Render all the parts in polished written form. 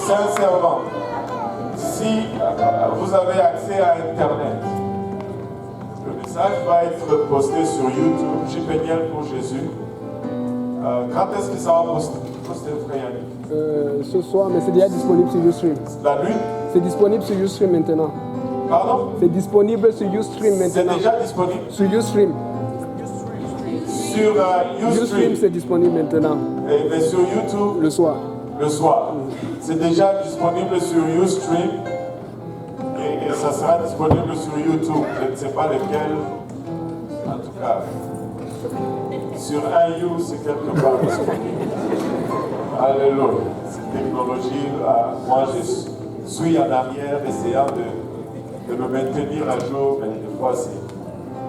sincèrement, si vous avez accès à Internet, le message va être posté sur YouTube, JPNL pour Jésus. Quand est-ce que ça va poster, frère Yannick? Ce soir, mais c'est déjà disponible sur Ustream. La nuit? C'est disponible sur Ustream maintenant. Pardon? C'est disponible sur Ustream maintenant. C'est déjà disponible? Sur Ustream. Sur Ustream, c'est disponible maintenant. Et sur YouTube? Le soir. Le soir. C'est déjà disponible sur Ustream. Et ça sera disponible sur YouTube. Je ne sais pas lequel. En tout cas, sur un You, c'est quelque part disponible. Alléluia. Cette technologie, moi je suis en arrière essayant de me maintenir à jour, mais des fois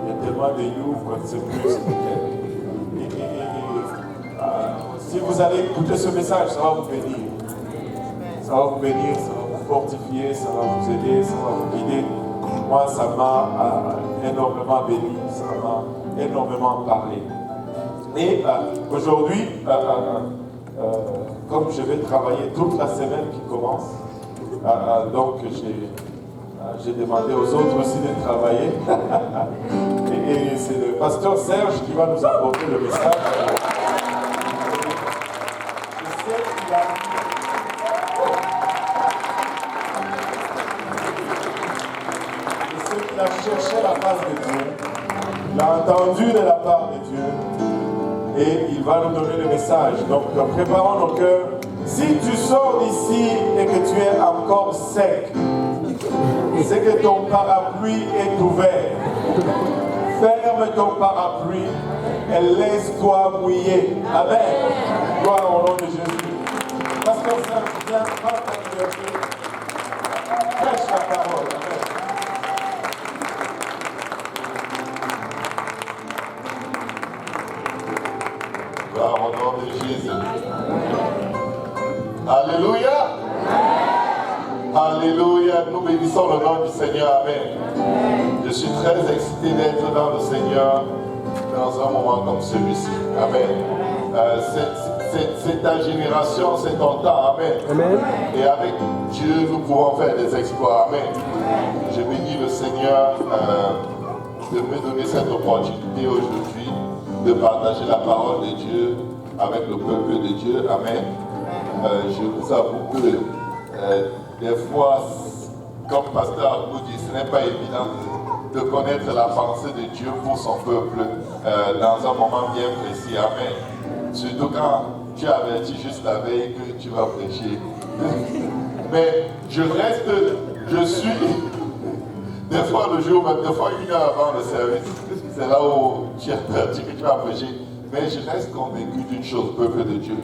il y a tellement de You qu'on ne sait plus c'est lequel. Si vous allez écouter ce message, ça va vous bénir. Ça va vous bénir, ça va vous fortifier, ça va vous aider, ça va vous guider. Moi, ça m'a énormément béni, ça m'a énormément parlé. Et aujourd'hui, comme je vais travailler toute la semaine qui commence, donc j'ai demandé aux autres aussi de travailler. et c'est le pasteur Serge qui va nous apporter le message. Il a cherché la face de Dieu, il a entendu de la part de Dieu et il va nous donner le message. Donc préparons nos cœurs. Si tu sors d'ici et que tu es encore sec, c'est que ton parapluie est ouvert. Ferme ton parapluie et laisse-toi mouiller. Amen. Gloire au nom de Jésus. Parce que ça vient pas t'inquiéter. Prêche la parole. Amen. Gloire au nom de Jésus. Alléluia. Alléluia. Nous bénissons le nom du Seigneur. Amen. Je suis très excité d'être dans le Seigneur dans un moment comme celui-ci. Amen. C'est ta génération, c'est ton temps. Amen. Amen. Et avec Dieu, nous pouvons faire des exploits. Amen. Je bénis le Seigneur de me donner cette opportunité aujourd'hui de partager la parole de Dieu avec le peuple de Dieu. Amen. Je vous avoue que des fois, comme pasteur Abou dit, ce n'est pas évident de connaître la pensée de Dieu pour son peuple dans un moment bien précis. Amen. Surtout quand tu avertis juste la veille que tu vas prêcher. Mais je suis, des fois le jour, même des fois 1 heure avant le service, c'est là où tu as perdu que tu vas prêcher. Mais je reste convaincu d'une chose, peuple de Dieu.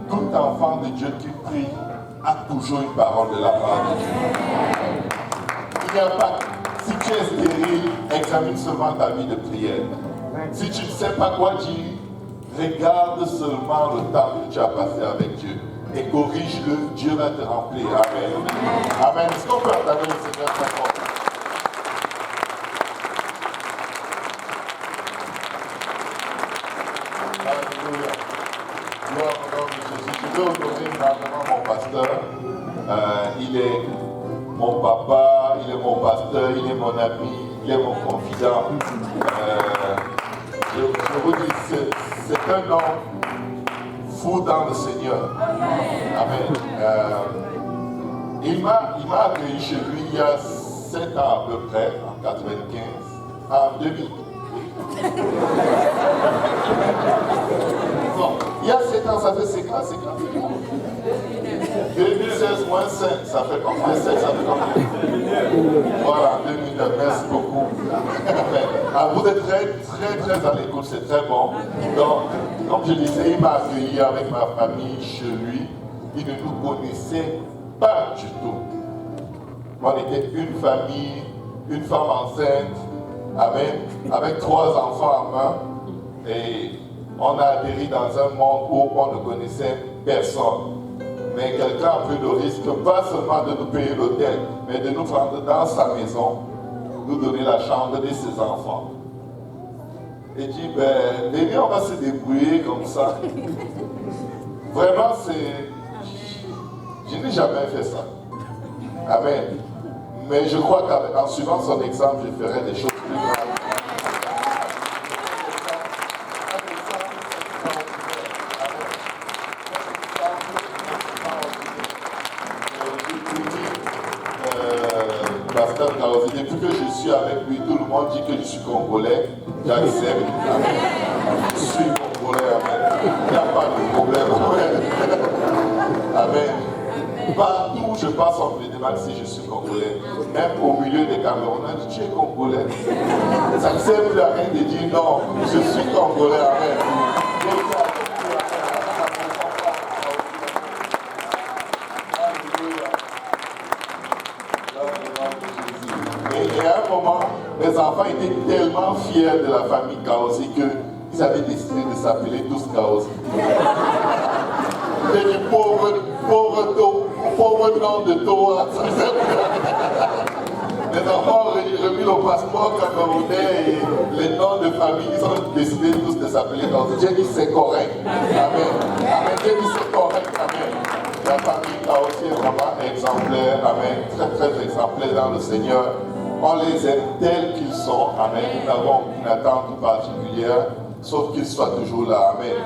Tout enfant de Dieu qui prie a toujours une parole de la part de Dieu. Il n'y a pas, si tu es stérile, examine seulement ta vie de prière. Si tu ne sais pas quoi dire, regarde seulement le temps que tu as passé avec Dieu et corrige-le, Dieu va te remplir. Amen. Amen. Est-ce qu'on peut acclamer le Seigneur très fort? Alléluia. Gloire au nom de Jésus. Je veux honorer maintenant mon pasteur. Il est mon papa, il est mon pasteur, il est mon ami, il est mon confident. Je vous dis, c'est un homme fou dans le Seigneur. Amen. Il m'a accueilli chez lui il y a 7 ans à peu près, en 95, en 2000. Bon, il y a 7 ans, ça fait 5 ans, 2016 moins 5, ça fait combien? 7, ça fait combien? Voilà, 2009, merci beaucoup. Ah, vous êtes très à l'écoute, c'est très bon. Donc, comme je disais, il m'a accueilli avec ma famille chez lui. Il ne nous connaissait pas du tout. On était une famille, une femme enceinte, avec 3 enfants en main. Et on a atterri dans un monde où on ne connaissait personne. Mais quelqu'un a pris le risque, pas seulement de nous payer l'hôtel, mais de nous prendre dans sa maison, nous donner la chambre de ses enfants. Et dit, ben, venez, on va se débrouiller comme ça. Vraiment, Je n'ai jamais fait ça. Amen. Mais je crois qu'en suivant son exemple, je ferai des choses plus grandes. Pasteur Kaosi, depuis que je suis avec lui, tout le monde dit que je suis congolais. J'accepte. Amen. Je suis congolais. Amen. Il n'y a pas de problème. Amen. Amen. Partout où je passe, on me demande si je suis congolais. Même au milieu des Camerounais, on dit tu es congolais. Ça ne sert plus à rien de dire non, je suis congolais. Amen. Et à un moment, les enfants étaient tellement fiers de la famille Kaosi qu'ils avaient décidé de s'appeler tous Kaosi. Et du pauvre nom de Toa. Les enfants ont remis le passeport camerounais et les noms de famille, ils ont décidé tous de s'appeler Kaosi. J'ai dit c'est correct. Amen. Amen. J'ai dit c'est correct. Amen. La famille Kaosi est vraiment exemplaire. Amen. Très très exemplaire dans le Seigneur. On les aime tels qu'ils sont. Amen. Nous n'avons aucune attente particulière, sauf qu'ils soient toujours là. Amen.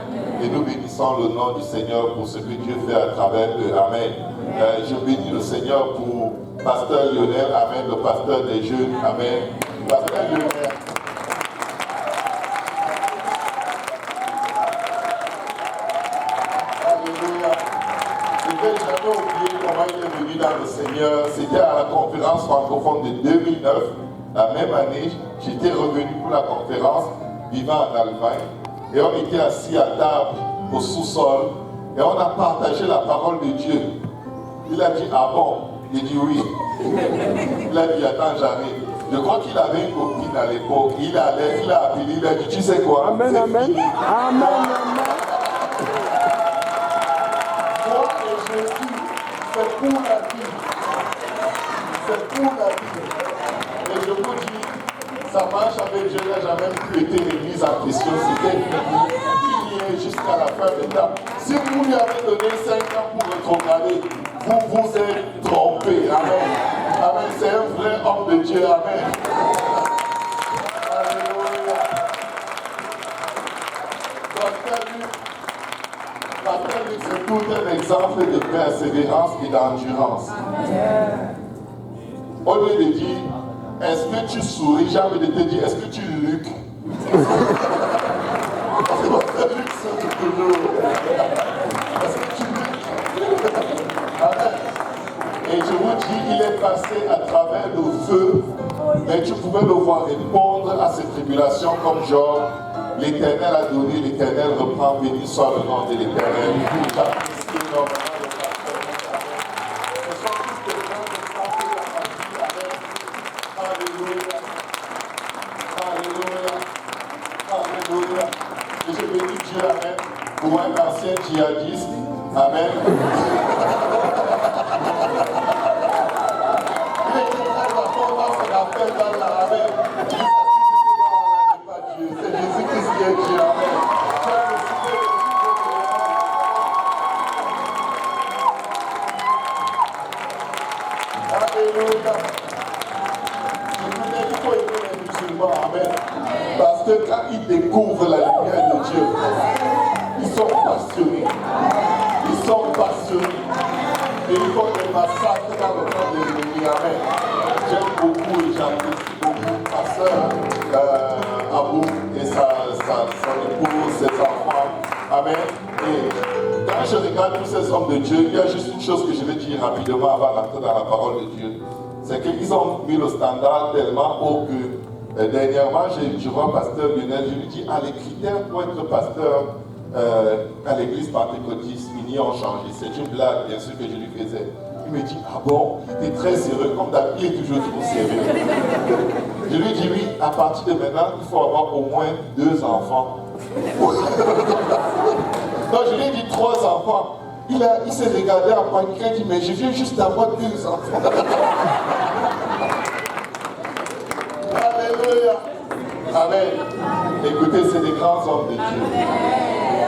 Et nous bénissons le nom du Seigneur pour ce que Dieu fait à travers eux. Amen. Je bénis le Seigneur pour Pasteur Lionel. Amen. Le pasteur des jeunes. Amen. Pasteur Lionel. Alléluia. Je ne vais jamais oublier comment il est venu dans le Seigneur. C'était à la conférence francophone de 2009. La même année, j'étais revenu pour la conférence, vivant en Allemagne. Et on était assis à table au sous-sol. Et on a partagé la parole de Dieu. Il a dit, ah bon? Il dit oui. Il a dit, attends, j'arrive. Je crois qu'il avait une copine à l'époque. Il a appelé, il a dit, tu sais quoi? Amen, amen. Fini. Amen, amen. Moi et Jésus, c'est pour la vie. C'est pour la vie. Et je vous dis, ça marche avec Dieu, n'a jamais pu être remise en question. C'était il y est jusqu'à la fin des temps. Si vous lui avez donné 5 ans pour rétrograder, vous vous êtes trompé. Amen. Amen. C'est un vrai homme de Dieu. Amen. Alléluia. Pasteur Luc, c'est tout un exemple de persévérance et d'endurance. Au lieu de dire, est-ce que tu souris, j'ai envie de te dire, est-ce que tu luques? Pasteur Luc, c'est toujours. Est-ce que tu luques? Amen. Et je vous dis, il est passé à travers le feu, mais tu pouvais le voir répondre à ces tribulations comme genre, l'Éternel a donné, l'Éternel reprend, béni soit le nom de l'Éternel. J'apprécie énormément le pasteur. Ce sont tous des gens qui sont faits dans ma vie. Amen. Alléluia. Alléluia. Alléluia. Et je bénis Dieu, Amen, pour un ancien djihadiste. Amen. Il était très fort dans son affaire dans la Amen. C'est Jésus-Christ qui est Dieu. Amen. Alléluia. Il faut aimer les musulmans. Amen. Parce que quand ils découvrent la lumière de Dieu, ils sont passionnés. Ils sont passionnés. Et ils font des massacres dans le camp de l'ennemi. Amen. J'aime beaucoup et j'apprécie beaucoup Pasteur Abou et son épouse, ses enfants. Amen. Et quand je regarde tous ces hommes de Dieu, il y a juste une chose que je vais dire rapidement avant d'entrer dans la parole de Dieu. C'est qu'ils ont mis le standard tellement haut que dernièrement, je vois Pasteur Lionel, je lui dis, les critères pour être pasteur à l'église pentecôtiste unie ont changé. C'est une blague, bien sûr, que je lui faisais. Il me dit, ah bon, il était très sérieux, comme d'habitude, il est toujours trop sérieux. Je lui dis, oui, à partir de maintenant, il faut avoir au moins 2 enfants. Donc je lui ai dit 3 enfants. Il s'est regardé en panique, il a dit, mais je viens juste d'avoir 2 enfants. Alléluia. Amen. Écoutez, c'est des grands hommes de Dieu.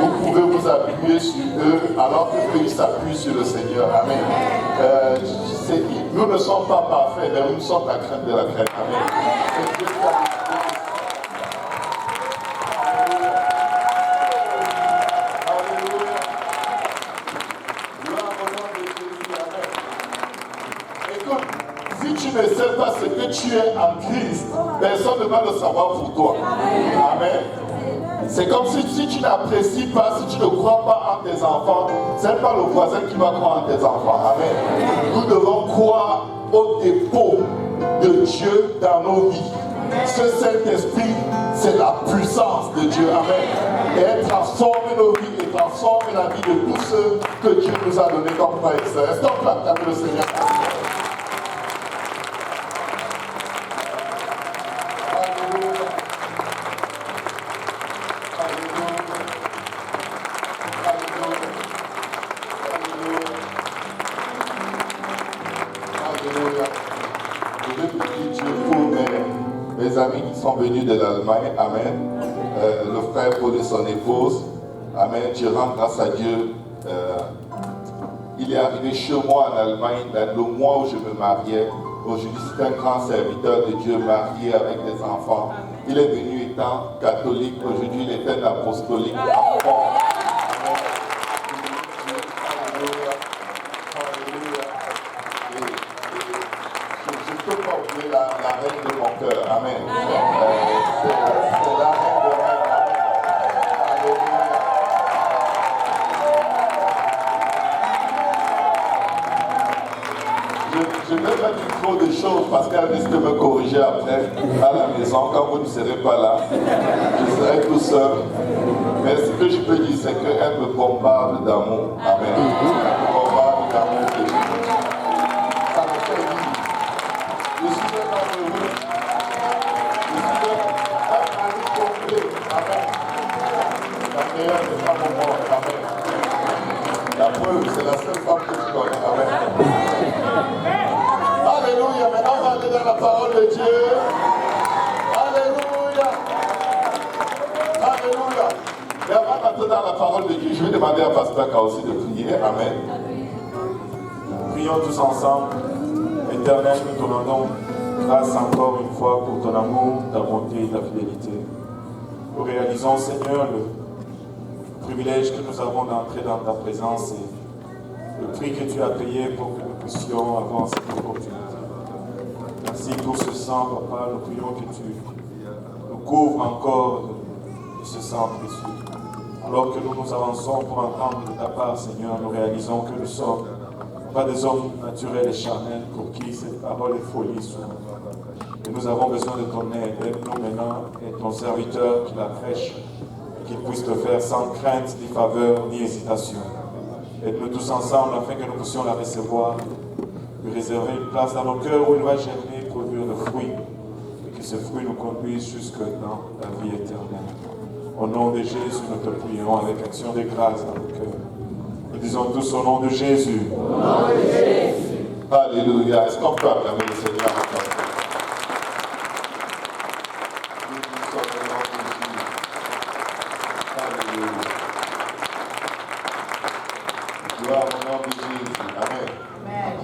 vous pouvez vous appuyer sur eux alors que eux ils s'appuient sur le Seigneur. Amen. Nous ne sommes pas parfaits, mais nous sommes la crainte de la crainte. Amen. Si tu ne sais pas ce que tu es en Christ, personne ne va le savoir pour toi. Amen. C'est comme si tu n'apprécies pas, si tu ne crois pas en tes enfants, ce n'est pas le voisin qui va croire en tes enfants. Amen. Nous devons croire au dépôt de Dieu dans nos vies. Ce Saint-Esprit, c'est la puissance de Dieu. Amen. Et elle transforme nos vies et transforme la vie de tous ceux que Dieu nous a donnés comme frères et sœurs. Est-ce qu'on peut acclamer le Seigneur? Sont venus de l'Allemagne, amen. Le frère Paul et son épouse, amen. Je rends grâce à Dieu. Il est arrivé chez moi en Allemagne dans le mois où je me mariais. Aujourd'hui, c'est un grand serviteur de Dieu marié avec des enfants. Il est venu étant catholique. Aujourd'hui, il est un apostolique à fond. Je ne peux pas oublier la reine de mon cœur. Amen. C'est la reine de reine. Alléluia. Je ne vais pas dire trop de choses parce qu'elle risque de me corriger après à la maison quand vous ne serez pas là. Je serai tout seul. Mais ce que je peux dire, c'est qu'elle me bombarde d'amour. Amen. Elle me bombarde d'amour. Ça me fait vivre. Je suis vraiment heureux. Je suis un ami complet. Amen. La meilleure des femmes au monde. Amen. La preuve, c'est la seule femme que tu connais. Amen. Alléluia. Maintenant, on va aller dans la parole de Dieu. Alléluia. Alléluia. Et avant d'entrer dans la parole de Dieu, je vais demander à Pasteur Ka aussi de prier. Amen. Prions tous ensemble. Éternel, nous te rendons grâce encore une fois pour ton amour, ta bonté et ta fidélité. Nous réalisons, Seigneur, le privilège que nous avons d'entrer dans ta présence et le prix que tu as payé pour que nous puissions avoir cette opportunité. Merci pour ce sang, Papa. Nous prions que tu nous couvres encore de ce sang précieux. Alors que nous nous avançons pour entendre de ta part, Seigneur, nous réalisons que nous sommes pas des hommes naturels et charnels pour qui cette parole est folie sur nous. Et nous avons besoin de ton aide. Aide-nous maintenant et ton serviteur qui la prêche et qu'il puisse le faire sans crainte, ni faveur, ni hésitation. Aide-nous tous ensemble afin que nous puissions la recevoir, lui réserver une place dans nos cœurs où il va germer, produire le fruit et que ce fruit nous conduise jusque dans la vie éternelle. Au nom de Jésus, nous te prions avec action de grâce dans nos cœurs. Nous disons tous au nom de Jésus. Au nom de Jésus. Alléluia. Est-ce qu'on peut acclamer le Seigneur encore? Nous sommes au nom de Jésus. Alléluia. Gloire au nom de Jésus. Amen.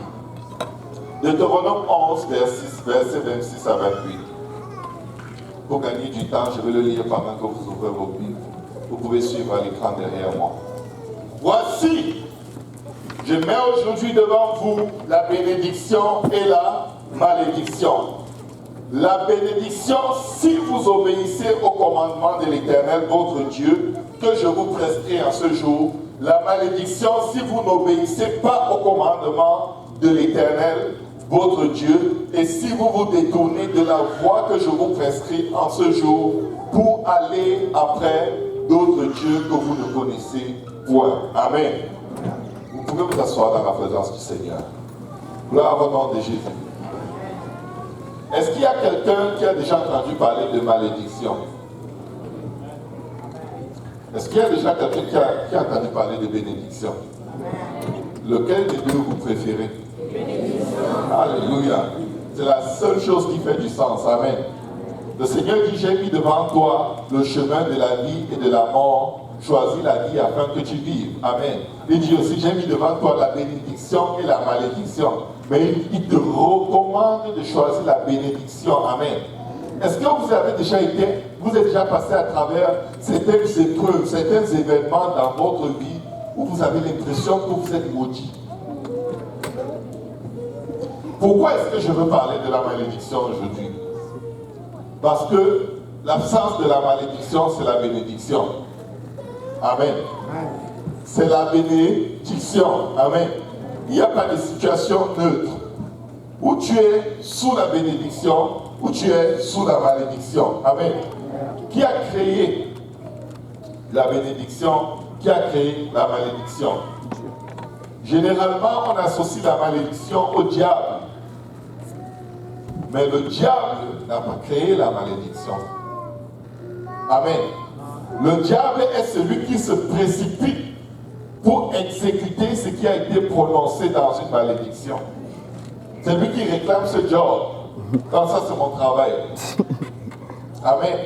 Deutéronome 11, versets 26 à 28. Pour gagner du temps, je vais le lire pendant que vous ouvrez vos Bibles. Vous pouvez suivre à l'écran derrière moi. Voici, je mets aujourd'hui devant vous la bénédiction et la malédiction. La bénédiction si vous obéissez au commandement de l'Éternel, votre Dieu, que je vous prescris en ce jour. La malédiction si vous n'obéissez pas au commandement de l'Éternel, votre Dieu, et si vous vous détournez de la voie que je vous prescris en ce jour pour aller après d'autres dieux que vous ne connaissez point. Amen. Vous pouvez vous asseoir dans la présence du Seigneur. Gloire au nom de Jésus. Est-ce qu'il y a quelqu'un qui a déjà entendu parler de malédiction? Est-ce qu'il y a déjà quelqu'un qui a entendu parler de bénédiction? Lequel des deux vous préférez? Alléluia. C'est la seule chose qui fait du sens. Amen. Le Seigneur dit, j'ai mis devant toi le chemin de la vie et de la mort. choisi la vie afin que tu vives. Amen. Il dit aussi, j'ai mis devant toi la bénédiction et la malédiction. Mais il te recommande de choisir la bénédiction. Amen. Est-ce que vous êtes déjà passé à travers certaines épreuves, certains événements dans votre vie où vous avez l'impression que vous êtes maudit? Pourquoi est-ce que je veux parler de la malédiction aujourd'hui? Parce que l'absence de la malédiction, c'est la bénédiction. Amen. C'est la bénédiction. Amen. Il n'y a pas de situation neutre où tu es sous la bénédiction, où tu es sous la malédiction. Amen. Qui a créé la bénédiction? Qui a créé la malédiction? Généralement, on associe la malédiction au diable. Mais le diable n'a pas créé la malédiction. Amen. Le diable est celui qui se précipite pour exécuter ce qui a été prononcé dans une malédiction. C'est lui qui réclame ce job. Comme ça, c'est mon travail. Amen.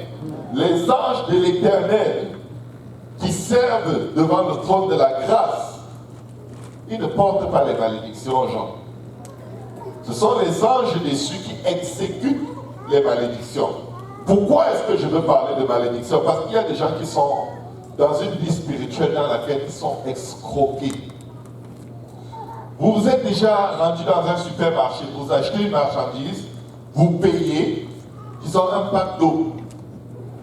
Les anges de l'Éternel qui servent devant le trône de la grâce, ils ne portent pas les malédictions aux gens. Ce sont les anges déçus qui exécutent les malédictions. Pourquoi est-ce que je veux parler de malédiction? Parce qu'il y a des gens qui sont dans une vie spirituelle dans laquelle ils sont escroqués. Vous vous êtes déjà rendu dans un supermarché, vous achetez une marchandise, vous payez, ils ont un pack d'eau.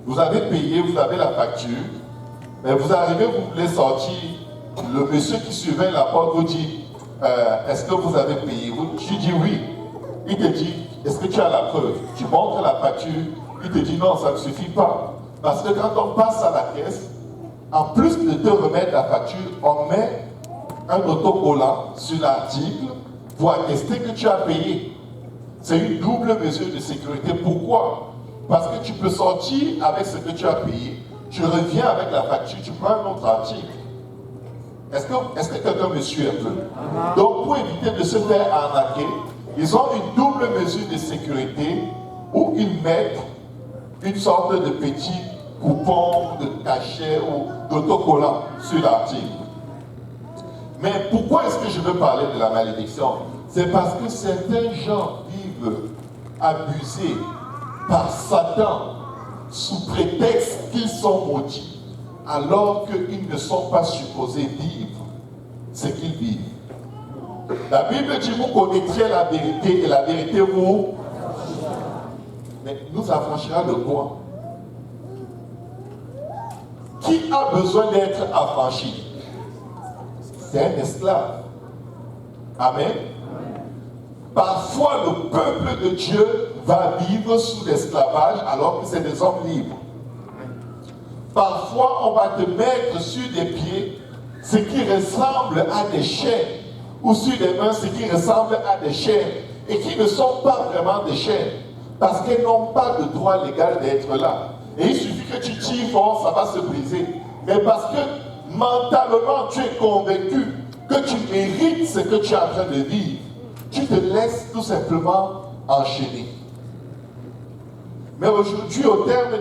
Vous avez payé, vous avez la facture, mais vous arrivez, vous voulez sortir, le monsieur qui surveille la porte vous dit, est-ce que vous avez payé? Tu dis oui. Il te dit, est-ce que tu as la preuve? Tu montres la facture, il te dit non, ça ne suffit pas. Parce que quand on passe à la caisse, en plus de te remettre la facture, on met un autocollant sur l'article pour attester que tu as payé. C'est une double mesure de sécurité. Pourquoi? Parce que tu peux sortir avec ce que tu as payé, tu reviens avec la facture, tu prends un autre article. Est-ce que quelqu'un me suit un peu? Donc, pour éviter de se faire arnaquer, ils ont une double mesure de sécurité où ils mettent une sorte de petit coupon, de cachet ou d'autocollant sur l'article. Mais pourquoi est-ce que je veux parler de la malédiction? C'est parce que certains gens vivent abusés par Satan sous prétexte qu'ils sont maudits, alors qu'ils ne sont pas supposés vivre ce qu'ils vivent. La Bible dit, vous connaîtrez la vérité et la vérité vous... Mais nous affranchira de quoi? Qui a besoin d'être affranchi? C'est un esclave. Amen. Parfois, le peuple de Dieu va vivre sous l'esclavage alors que c'est des hommes libres. Parfois, on va te mettre sur des pieds ce qui ressemble à des chaînes, ou sur des mains ce qui ressemble à des chaînes, et qui ne sont pas vraiment des chaînes, parce qu'elles n'ont pas de droit légal d'être là. Et il suffit que tu tires fort, ça va se briser. Mais parce que mentalement, tu es convaincu que tu mérites ce que tu es en train de vivre, tu te laisses tout simplement enchaîner. Mais aujourd'hui, au terme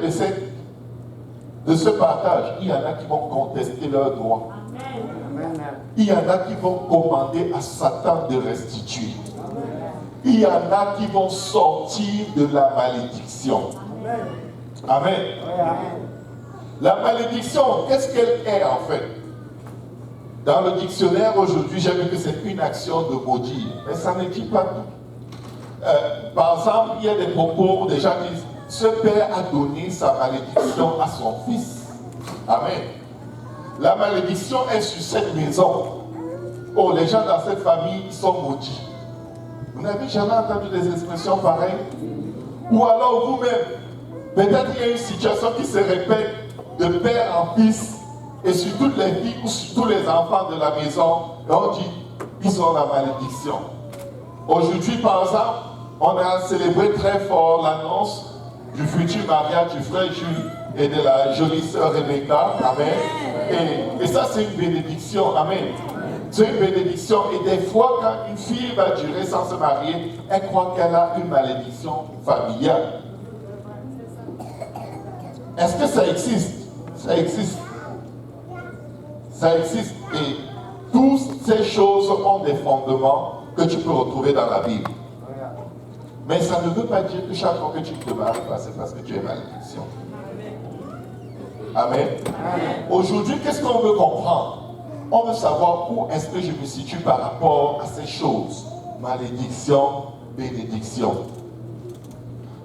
de ce partage, il y en a qui vont contester leurs droits. Il y en a qui vont commander à Satan de restituer. Il y en a qui vont sortir de la malédiction. Amen. La malédiction, qu'est-ce qu'elle est en fait? Dans le dictionnaire aujourd'hui, j'ai vu que c'est une action de maudire. Mais ça ne dit pas tout. Par exemple, il y a des propos où des gens disent, ce père a donné sa malédiction à son fils. Amen. La malédiction est sur cette maison. Oh, les gens dans cette famille sont maudits. Vous n'avez jamais entendu des expressions pareilles? Ou alors vous-même, peut-être il y a une situation qui se répète de père en fils, et sur toutes les filles ou sur tous les enfants de la maison, et on dit, ils ont la malédiction. Aujourd'hui, par exemple, on a célébré très fort l'annonce du futur mariage du frère Jules et de la jolie sœur Rebecca. Amen. Et ça, c'est une bénédiction. Amen. C'est une bénédiction. Et des fois, quand une fille va durer sans se marier, elle croit qu'elle a une malédiction familiale. Est-ce que ça existe? Ça existe. Ça existe et toutes ces choses ont des fondements que tu peux retrouver dans la Bible. Mais ça ne veut pas dire que chaque fois que tu ne te maries pas, c'est parce que tu es malédiction. Amen. Aujourd'hui, qu'est-ce qu'on veut comprendre? On veut savoir où est-ce que je me situe par rapport à ces choses. Malédiction, bénédiction.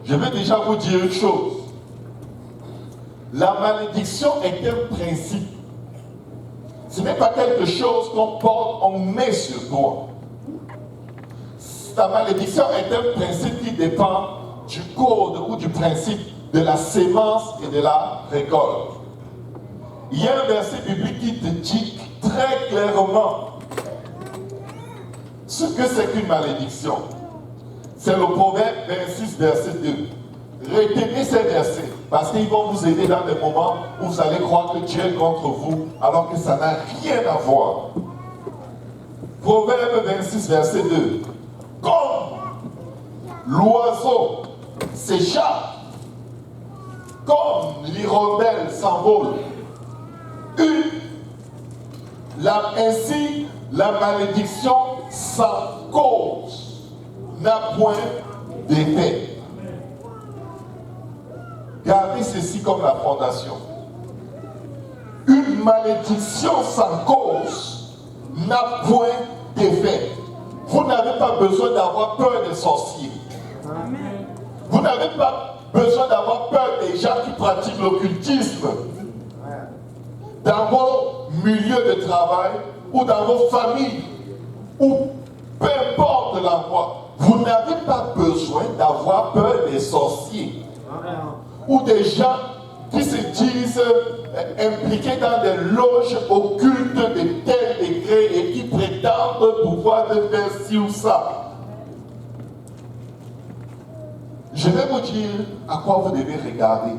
Je vais déjà vous dire une chose. La malédiction est un principe. Ce n'est pas quelque chose qu'on porte, on met sur toi. La malédiction est un principe qui dépend du code ou du principe de la sémence et de la récolte. Il y a un verset biblique qui te dit très clairement ce que c'est qu'une malédiction. C'est le Proverbe 26, verset 2. Retenez ces versets parce qu'ils vont vous aider dans des moments où vous allez croire que Dieu est contre vous alors que ça n'a rien à voir. Proverbe 26, verset 2. Comme l'oiseau s'échappe, comme l'hirondelle s'envole, ainsi la malédiction sans cause n'a point d'effet. Gardez ceci comme la fondation. Une malédiction sans cause n'a point d'effet. Vous n'avez pas besoin d'avoir peur des sorciers. Vous n'avez pas besoin d'avoir peur des gens qui pratiquent l'occultisme. Dans vos milieux de travail ou dans vos familles ou peu importe l'endroit, vous n'avez pas besoin d'avoir peur des sorciers ou des gens qui se disent impliqués dans des loges occultes de tel degré et qui prétendent pouvoir faire ci ou ça. Je vais vous dire à quoi vous devez regarder.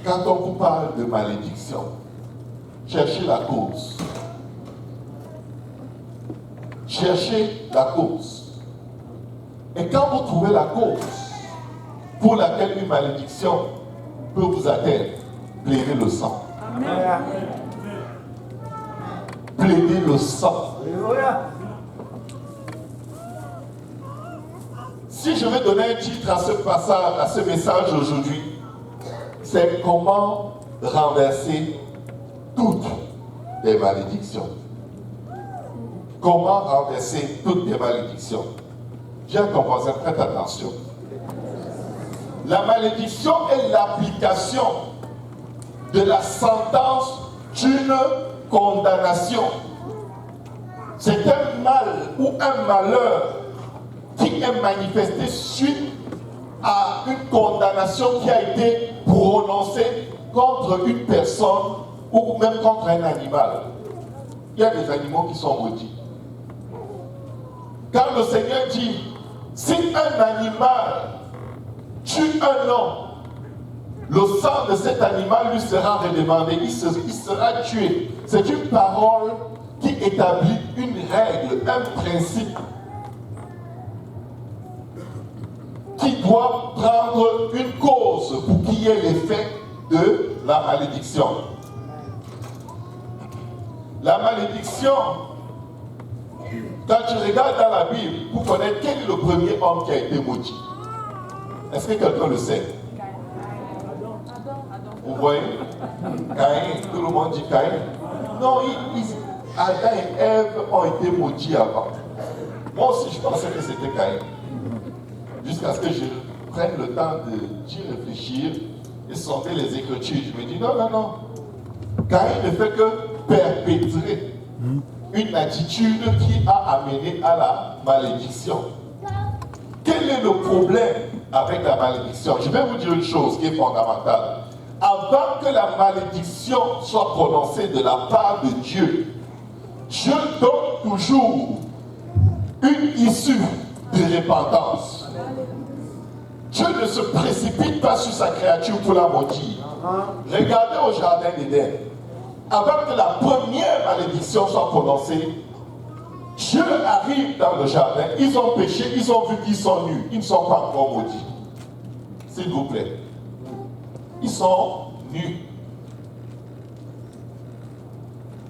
Quand on vous parle de malédiction, cherchez la cause. Cherchez la cause. Et quand vous trouvez la cause pour laquelle une malédiction peut vous atteindre, plaidez le sang. Plaidez le sang. Si je vais donner un titre à ce passage, à ce message aujourd'hui, c'est comment renverser toutes les malédictions. Comment renverser toutes les malédictions. J'ai un composant, faites attention. La malédiction est l'application de la sentence d'une condamnation. C'est un mal ou un malheur qui est manifesté suite à une condamnation qui a été prononcée contre une personne ou même contre un animal. Il y a des animaux qui sont maudits. Quand le Seigneur dit, si un animal tue un homme, le sang de cet animal lui sera redemandé, il sera tué. C'est une parole qui établit une règle, un principe qui doit prendre une cause pour qu'il y ait l'effet de la malédiction. La malédiction, quand tu regardes dans la Bible, pour connaître quel est le premier homme qui a été maudit. Est-ce que quelqu'un le sait? Vous voyez? Caïn, tout le monde dit Caïn. Non, Adam et Ève ont été maudits avant. Moi aussi, je pensais que c'était Caïn. Jusqu'à ce que je prenne le temps d'y réfléchir et sonder les Écritures. Je me dis, non, non, non. Caïn ne fait que perpétrer une attitude qui a amené à la malédiction. Quel est le problème avec la malédiction? Je vais vous dire une chose qui est fondamentale. Avant que la malédiction soit prononcée de la part de Dieu, Dieu donne toujours une issue de repentance. Dieu ne se précipite pas sur sa créature pour la maudire. Regardez au jardin d'Éden. Avant que la première malédiction soit prononcée, Dieu arrive dans le jardin, ils ont péché, ils ont vu qu'ils sont nus, ils ne sont pas encore maudits. S'il vous plaît. Ils sont nus.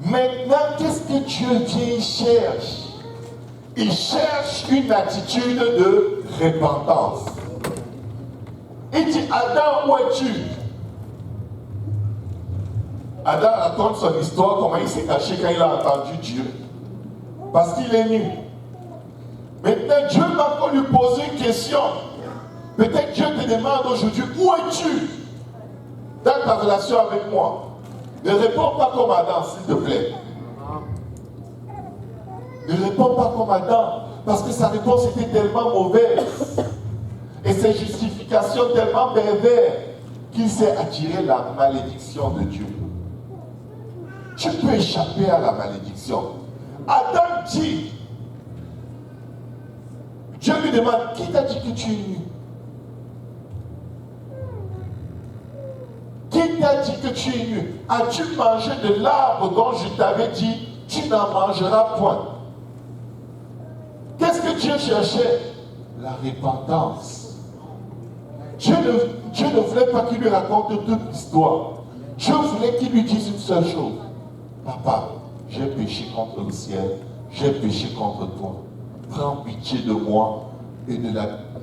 Maintenant, qu'est-ce que Dieu vient cherche? Il cherche une attitude de repentance. Il dit, Adam, où es-tu? Adam raconte son histoire, comment il s'est caché quand il a entendu Dieu. Parce qu'il est nu. Maintenant, Dieu va encore lui poser une question. Peut-être Dieu te demande aujourd'hui, où es-tu dans ta relation avec moi? Ne réponds pas comme Adam, s'il te plaît. Ne réponds pas comme Adam, parce que sa réponse était tellement mauvaise. Et ses justifications tellement perverses qu'il s'est attiré la malédiction de Dieu. Tu peux échapper à la malédiction. Adam dit, Dieu lui demande, qui t'a dit que tu es nu? Qui t'a dit que tu es nu? As-tu mangé de l'arbre dont je t'avais dit, tu n'en mangeras point? Qu'est-ce que Dieu cherchait? La repentance. Dieu ne voulait pas qu'il lui raconte toute l'histoire. Dieu voulait qu'il lui dise une seule chose. Papa, j'ai péché contre le ciel, j'ai péché contre toi. Prends pitié de moi et de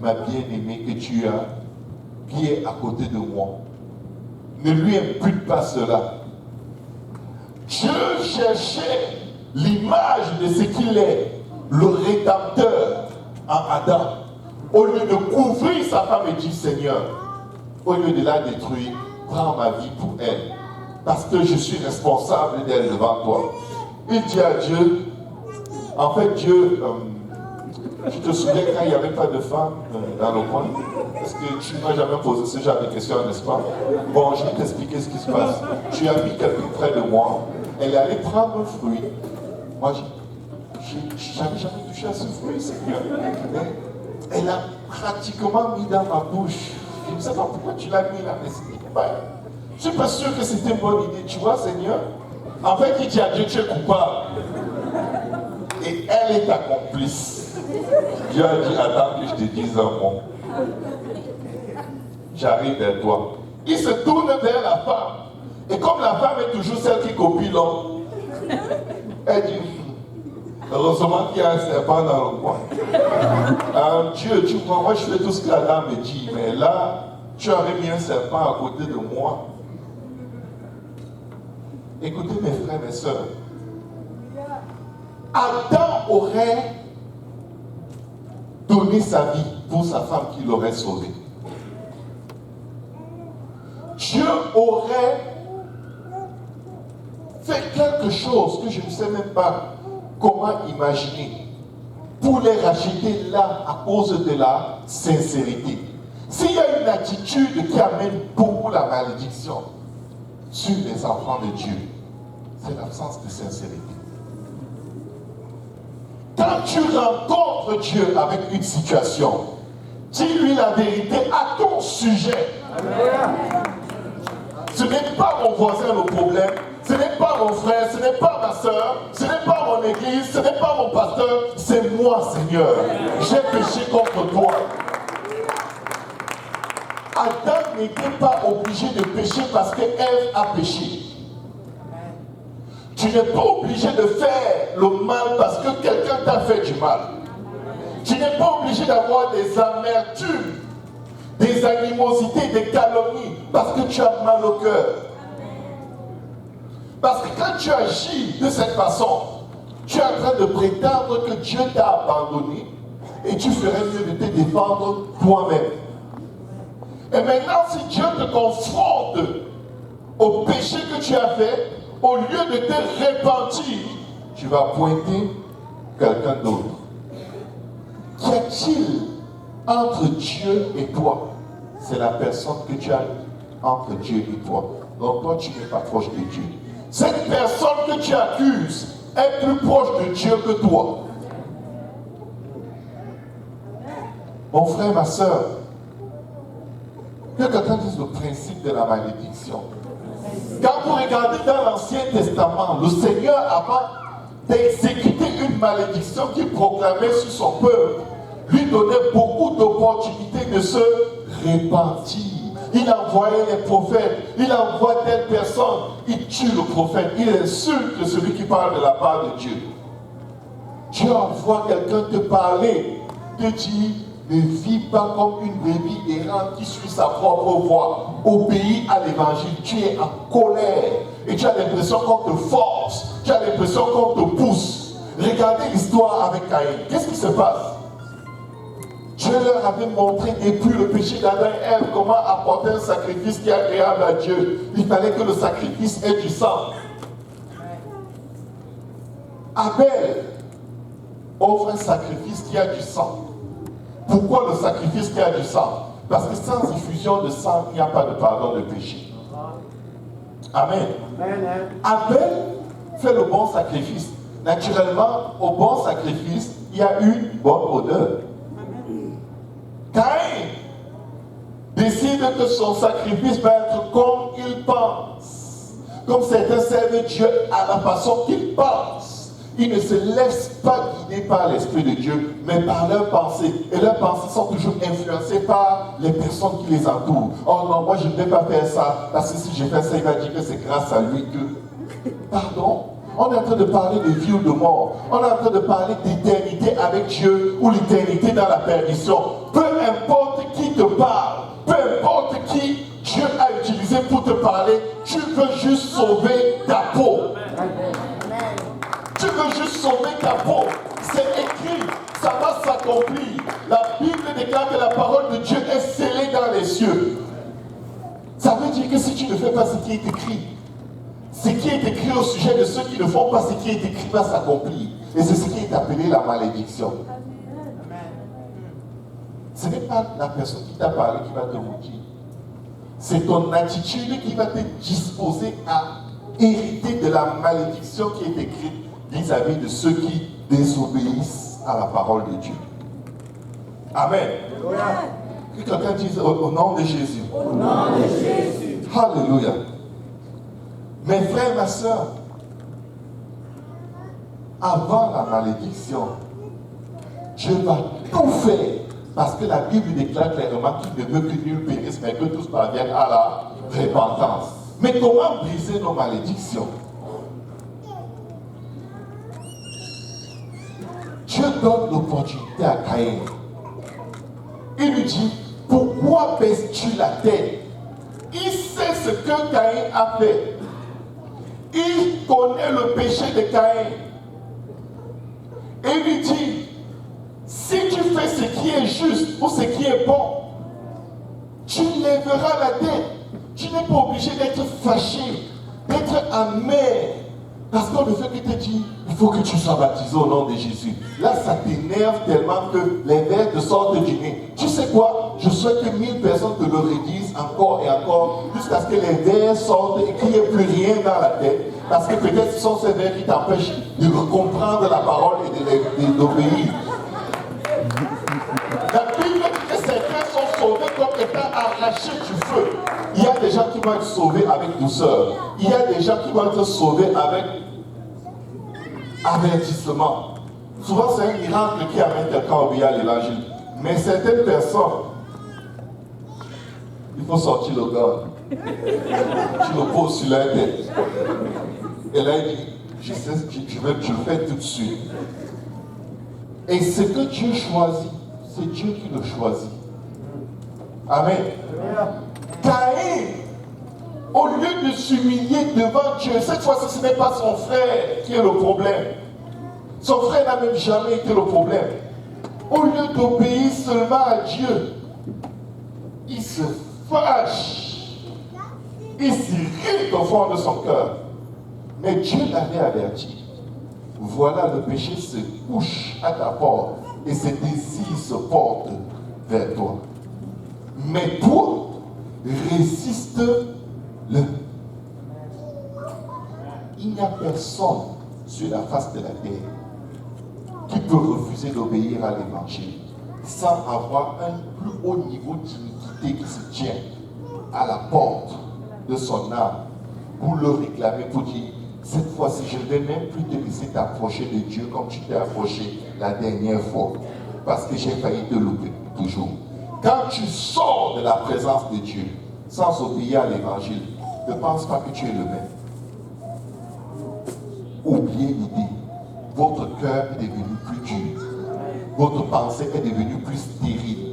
ma bien-aimée que tu as, qui est à côté de moi. Ne lui impute pas cela. Dieu cherchait l'image de ce qu'il est, le rédempteur en Adam. Au lieu de couvrir sa femme et dire, Seigneur, au lieu de la détruire, prends ma vie pour elle, parce que je suis responsable d'elle devant toi. Il dit à Dieu, en fait Dieu, tu te souviens quand il n'y avait pas de femme dans le coin? Est-ce que tu ne m'as jamais posé ce genre de questions, n'est-ce pas? Bon, je vais t'expliquer ce qui se passe. Tu as mis quelqu'un près de moi, elle est allée prendre un fruit. Moi, je n'avais jamais touché à ce fruit, Seigneur. Elle a pratiquement mis dans ma bouche. Je ne sais pas pourquoi tu l'as mis là, mais je ne suis pas sûr que c'était une bonne idée. Tu vois, Seigneur? En fait, il dit à Dieu, tu es coupable. Et elle est ta complice. Dieu a dit, attends que je te dise un mot. J'arrive vers toi. Il se tourne vers la femme. Et comme la femme est toujours celle qui copie l'homme, elle dit, heureusement qu'il y a un serpent dans le coin. Dieu, tu vois, moi je fais tout ce que la dame me dit, mais là, tu avais mis un serpent à côté de moi. Écoutez mes frères, mes soeurs. Adam aurait donné sa vie pour sa femme qui l'aurait sauvée. Dieu aurait fait quelque chose que je ne sais même pas comment imaginer pour les racheter là à cause de la sincérité. S'il y a une attitude qui amène beaucoup la malédiction sur les enfants de Dieu, c'est l'absence de sincérité. Quand tu rencontres Dieu avec une situation, dis-lui la vérité à ton sujet. Ce n'est pas mon voisin le problème, ce n'est pas mon frère, ce n'est pas ma soeur, ce n'est pas mon église, ce n'est pas mon pasteur, c'est moi, Seigneur. J'ai péché contre toi. Adam n'était pas obligé de pécher parce que Ève a péché. Tu n'es pas obligé de faire le mal parce que quelqu'un t'a fait du mal. Tu n'es pas obligé d'avoir des amertumes, des animosités, des calomnies parce que tu as mal au cœur. Parce que quand tu agis de cette façon, tu es en train de prétendre que Dieu t'a abandonné et tu ferais mieux de te défendre toi-même. Et maintenant, si Dieu te confronte au péché que tu as fait, au lieu de te repentir, tu vas pointer quelqu'un d'autre. Qu'y a-t-il entre Dieu et toi? C'est la personne que tu as entre Dieu et toi. Donc toi, tu n'es pas proche de Dieu. Cette personne que tu accuses est plus proche de Dieu que toi. Mon frère, ma soeur, que quelqu'un dise le principe de la malédiction. Quand vous regardez dans l'Ancien Testament, le Seigneur, avant d'exécuter une malédiction qu'il proclamait sur son peuple, lui donnait beaucoup d'opportunités de se repentir, il envoyait les prophètes, il envoie telle personne, il tue le prophète, il insulte celui qui parle de la part de Dieu. Dieu envoie quelqu'un te parler, te dit, ne vis pas comme une brebis errante qui suit sa propre voie. Obéis à l'évangile, tu es en colère et tu as l'impression qu'on te force, tu as l'impression qu'on te pousse. Regardez l'histoire avec Caïn. Qu'est-ce qui se passe? Dieu leur avait montré depuis le péché d'Adam et Ève comment apporter un sacrifice qui est agréable à Dieu. Il fallait que le sacrifice ait du sang. Abel offre un sacrifice qui a du sang. Pourquoi le sacrifice qui a du sang? Parce que sans diffusion de sang, il n'y a pas de pardon de péché. Amen. Abel fait le bon sacrifice. Naturellement, au bon sacrifice, il y a une bonne odeur. Caïn décide que son sacrifice va être comme il pense. Comme certains servent Dieu à la façon qu'il pense. Ils ne se laissent pas guider par l'Esprit de Dieu, mais par leurs pensées. Et leurs pensées sont toujours influencées par les personnes qui les entourent. Oh non, moi je ne vais pas faire ça, parce que si je fais ça, il va dire que c'est grâce à lui que... Pardon? On est en train de parler de vie ou de mort. On est en train de parler d'éternité avec Dieu ou l'éternité dans la perdition. Peu importe qui te parle, peu importe qui Dieu a utilisé pour te parler, tu veux juste sauver ta peau. Tu veux juste sauver ta peau. C'est écrit, ça va s'accomplir. La Bible déclare que la parole de Dieu est scellée dans les cieux. Ça veut dire que si tu ne fais pas ce qui est écrit, ce qui est écrit au sujet de ceux qui ne font pas ce qui est écrit va s'accomplir. Et c'est ce qui est appelé la malédiction. Ce n'est pas la personne qui t'a parlé qui va te maudire. C'est ton attitude qui va te disposer à hériter de la malédiction qui est écrite vis-à-vis de ceux qui désobéissent à la parole de Dieu. Amen. Que quelqu'un dise au nom de Jésus. Au nom de Jésus. Alléluia. Mes frères et ma soeur, avant la malédiction, Dieu va tout faire, parce que la Bible déclare clairement qu'il ne veut que nul périsse, mais que tous parviennent à la repentance. Mais comment briser nos malédictions? Dieu donne l'opportunité à Caïn. Il lui dit, pourquoi baisses-tu la tête? Il sait ce que Caïn a fait. Il connaît le péché de Caïn. Et il lui dit, si tu fais ce qui est juste ou ce qui est bon, tu lèveras la tête. Tu n'es pas obligé d'être fâché, d'être amer. Parce qu'on ne fait que te dire, il faut que tu sois baptisé au nom de Jésus. Là, ça t'énerve tellement que les vers te sortent du nez. Tu sais quoi? Je souhaite que 1000 personnes te le redisent encore et encore, jusqu'à ce que les vers sortent et qu'il n'y ait plus rien dans la tête. Parce que peut-être ce sont ces vers qui t'empêchent de comprendre la parole et d'obéir. La Bible dit que certains sont sauvés comme étant arrachés du feu. Il y a des gens qui vont être sauvés avec douceur. Il y a des gens qui vont être sauvés avec avertissement. Souvent, c'est un miracle qui amène quelqu'un à obéir à l'évangile. Mais certaines personnes, il faut sortir le gars. Tu le poses sur la tête. Et là, il dit, je sais, je le fais tout de suite. Et ce que Dieu choisit, c'est Dieu qui le choisit. Amen. Caïn, au lieu de s'humilier devant Dieu, cette fois-ci, ce n'est pas son frère qui est le problème. Son frère n'a même jamais été le problème. Au lieu d'obéir seulement à Dieu, il se fâche. Il s'irrite au fond de son cœur. Mais Dieu l'avait averti. Voilà, le péché se couche à ta porte et ses désirs se portent vers toi. Mais toi, résiste-le. Il n'y a personne sur la face de la terre qui peut refuser d'obéir à l'évangile sans avoir un plus haut niveau d'iniquité qui se tient à la porte de son âme pour le réclamer, pour dire, cette fois-ci, je ne vais même plus te laisser t'approcher de Dieu comme tu t'es approché la dernière fois, parce que j'ai failli te louper toujours. Quand tu sors de la présence de Dieu, sans obéir à l'évangile, ne pense pas que tu es le même. Oubliez l'idée. Votre cœur est devenu plus dur. Votre pensée est devenue plus stérile.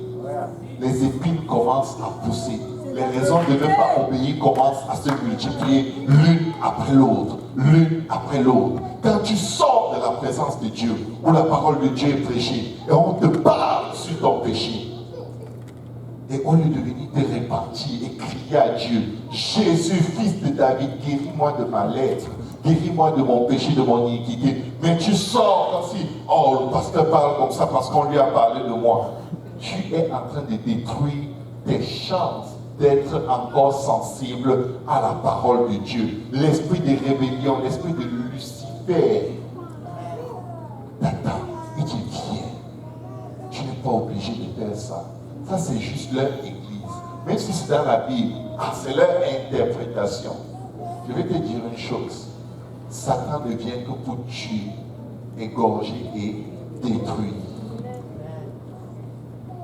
Les épines commencent à pousser. Les raisons de ne pas obéir commencent à se multiplier l'une après l'autre, l'une après l'autre. Quand tu sors de la présence de Dieu, où la parole de Dieu est prêchée, et on te parle sur ton péché, et au lieu de venir te repentir et crier à Dieu, Jésus, fils de David, guéris-moi de ma lettre, guéris-moi de mon péché, de mon iniquité. Mais tu sors comme si, oh, le pasteur parle comme ça parce qu'on lui a parlé de moi. Tu es en train de détruire tes chances d'être encore sensible à la parole de Dieu. L'esprit de rébellion, l'esprit de Lucifer t'attend. Il dit, viens. Tu n'es pas obligé de faire ça. Ça, c'est juste leur église. Même si c'est dans la Bible, c'est leur interprétation. Je vais te dire une chose. Satan ne vient que pour tuer, égorger et détruire.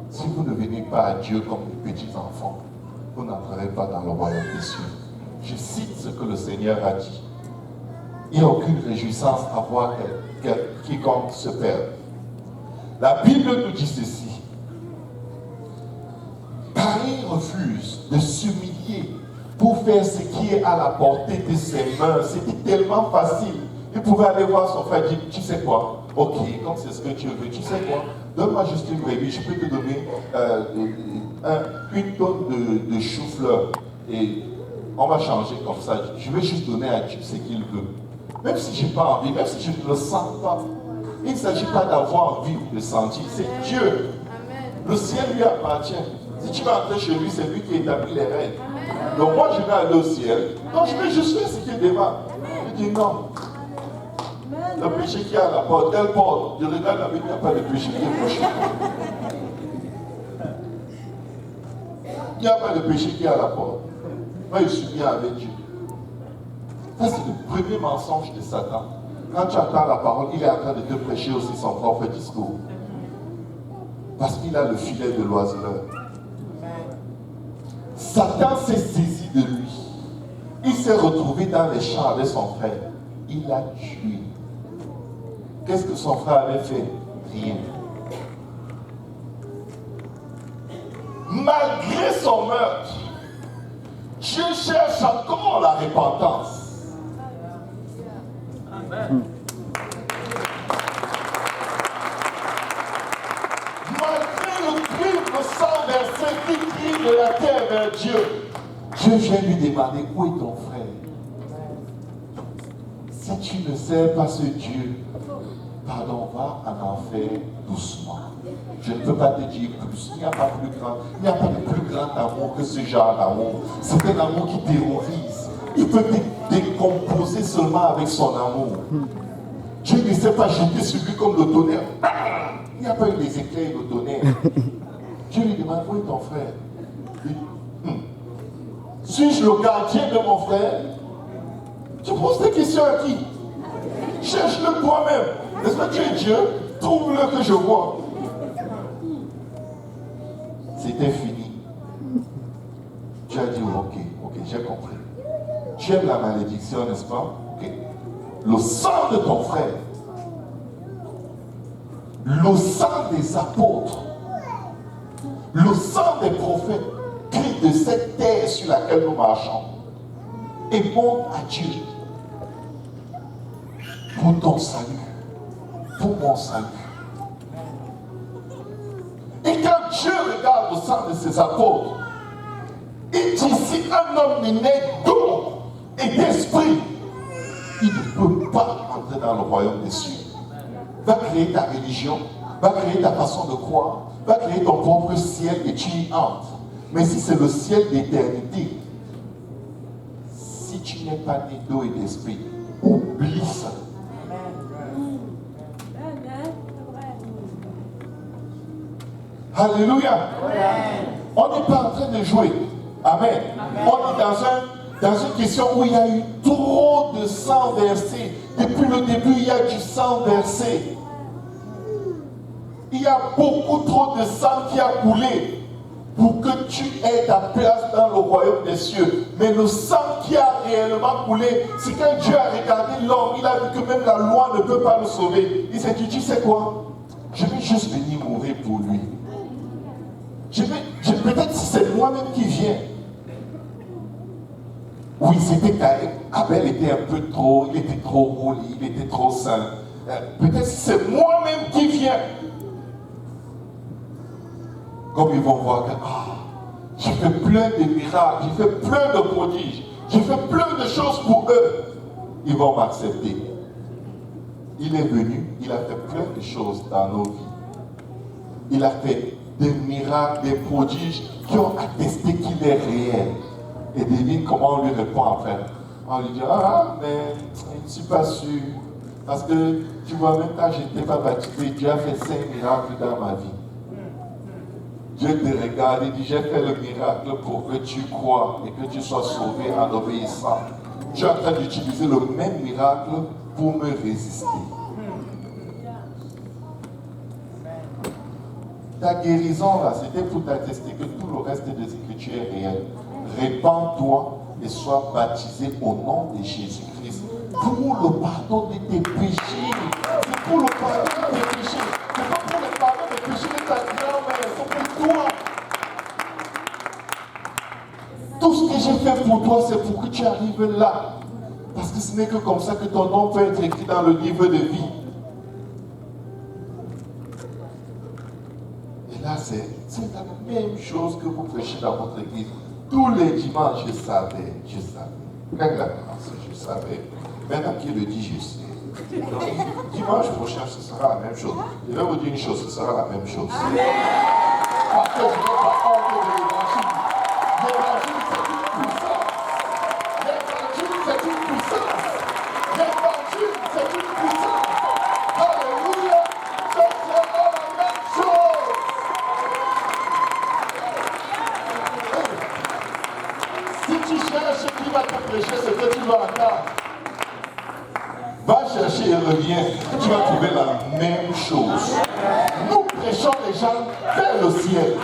Si vous ne venez pas à Dieu comme des petits enfants, vous n'entrerez pas dans le royaume des cieux. Je cite ce que le Seigneur a dit. Il n'y a aucune réjouissance à voir quiconque se perd. La Bible nous dit ceci. Caïn refuse de s'humilier pour faire ce qui est à la portée de ses mains. C'était tellement facile. Il pouvait aller voir son frère et dire, tu sais quoi? Ok, comme c'est ce que tu veux, tu sais quoi? Donne-moi juste une brebis, je peux te donner une tonne de chou-fleur. Et on va changer comme ça. Je vais juste donner à Dieu ce qu'il veut. Même si je n'ai pas envie, même si je ne le sens pas. Il ne s'agit pas d'avoir envie de sentir. C'est Dieu. Le ciel lui appartient. Si tu vas entrer chez lui, c'est lui qui établit les règles. Donc moi, je vais aller au ciel. Donc je vais juste faire ce qu'il demande. Je dis non. Le péché qui est à la porte, telle porte. Je regarde la Bible, il n'y a pas de péché qui est proche. Il n'y a pas de péché qui est à la porte. Moi, je suis bien avec Dieu. Ça, c'est le premier mensonge de Satan. Quand tu entends la parole, il est en train de te prêcher aussi son propre discours. Parce qu'il a le filet de l'oiseleur. Satan s'est saisi de lui. Il s'est retrouvé dans les champs avec son frère. Il l'a tué. Qu'est-ce que son frère avait fait? Rien. Malgré son meurtre, Dieu cherche encore la repentance. Amen. Malgré le cri de sang versé qui crie de la terre vers Dieu, Dieu vient lui demander, où est ton frère? Si tu ne sais pas ce Dieu, pardon, va en enfer doucement. Je ne peux pas te dire plus. Il n'y a pas plus grand, il n'y a pas de plus grand amour que ce genre d'amour. C'est un amour qui terrorise. Il peut te décomposer seulement avec son amour. Dieu ne s'est pas jeté sur lui comme le tonnerre. Il n'y a pas eu des éclairs et le tonnerre. Dieu lui demande, où est ton frère? Suis-je le gardien de mon frère? Tu poses tes questions à qui? Cherche-le toi-même. N'est-ce pas, tu es Dieu? Trouve-le que je vois. C'était fini. Dieu a dit, ok, j'ai compris. Tu aimes la malédiction, n'est-ce pas? Ok. Le sang de ton frère, le sang des apôtres, le sang des prophètes, crie de cette terre sur laquelle nous marchons et monte à Dieu pour ton salut, pour mon salut. Et quand Dieu regarde le sang de ses apôtres, il dit, si un homme n'est né d'eau et d'esprit, il ne peut pas entrer dans le royaume des cieux. Va créer ta religion, va créer ta façon de croire, va créer ton propre ciel et tu y entres. Mais si c'est le ciel d'éternité, si tu n'es pas né d'eau et d'esprit, oublie ça. Alléluia. On n'est pas en train de jouer. Amen. On est dans une question où il y a eu trop de sang versé. Depuis le début, il y a du sang versé. Il y a beaucoup trop de sang qui a coulé. pour que tu aies ta place dans le royaume des cieux. Mais le sang qui a réellement coulé, c'est quand Dieu a regardé l'homme, il a vu que même la loi ne peut pas le sauver. Il s'est dit, tu sais quoi? Je vais juste venir mourir pour lui. Peut-être si c'est moi-même qui viens. Oui, c'était Caïn. Abel était un peu trop, il était trop poli, il était trop saint. Peut-être si c'est moi-même qui viens. Comme ils vont voir que j'ai fait plein de miracles, j'ai fait plein de prodiges, j'ai fait plein de choses pour eux. Ils vont m'accepter. Il est venu, il a fait plein de choses dans nos vies. Il a fait des miracles, des prodiges qui ont attesté qu'il est réel. Et devine comment on lui répond en fait. On lui dit, mais je ne suis pas sûr. Parce que tu vois, même quand je n'étais pas baptisé, Dieu a fait 5 miracles dans ma vie. Dieu te regarde et dit, j'ai fait le miracle pour que tu crois et que tu sois sauvé en obéissant. Tu es en train d'utiliser le même miracle pour me résister. Ta guérison là, c'était pour t'attester que tout le reste des Écritures est réel. Répands-toi et sois baptisé au nom de Jésus-Christ pour le pardon de tes péchés. C'est pour le pardon de tes péchés. C'est pas pour le pardon des péchés de ta grand-mère, c'est pour toi. Tout ce que j'ai fait pour toi, c'est pour que tu arrives là. Parce que ce n'est que comme ça que ton nom peut être écrit dans le livre de vie. Et là, c'est la même chose que vous prêchez dans votre église. Tous les dimanches, je savais. Quand il a commencé, je savais. Maintenant qu'il le dit, je sais. Donc, dimanche prochain, ce sera la même chose. Je vais vous dire une chose, ce sera la même chose. Parce que je n'ai pas honte de l'évangile. L'évangile, c'est une puissance. L'évangile, c'est une puissance. L'évangile, c'est une puissance. Alléluia. Ce sera la même chose. Si tu cherches qui va te prêcher ce que tu vas entendre, va chercher et reviens, tu vas trouver la même chose. Nous prêchons les gens vers le ciel.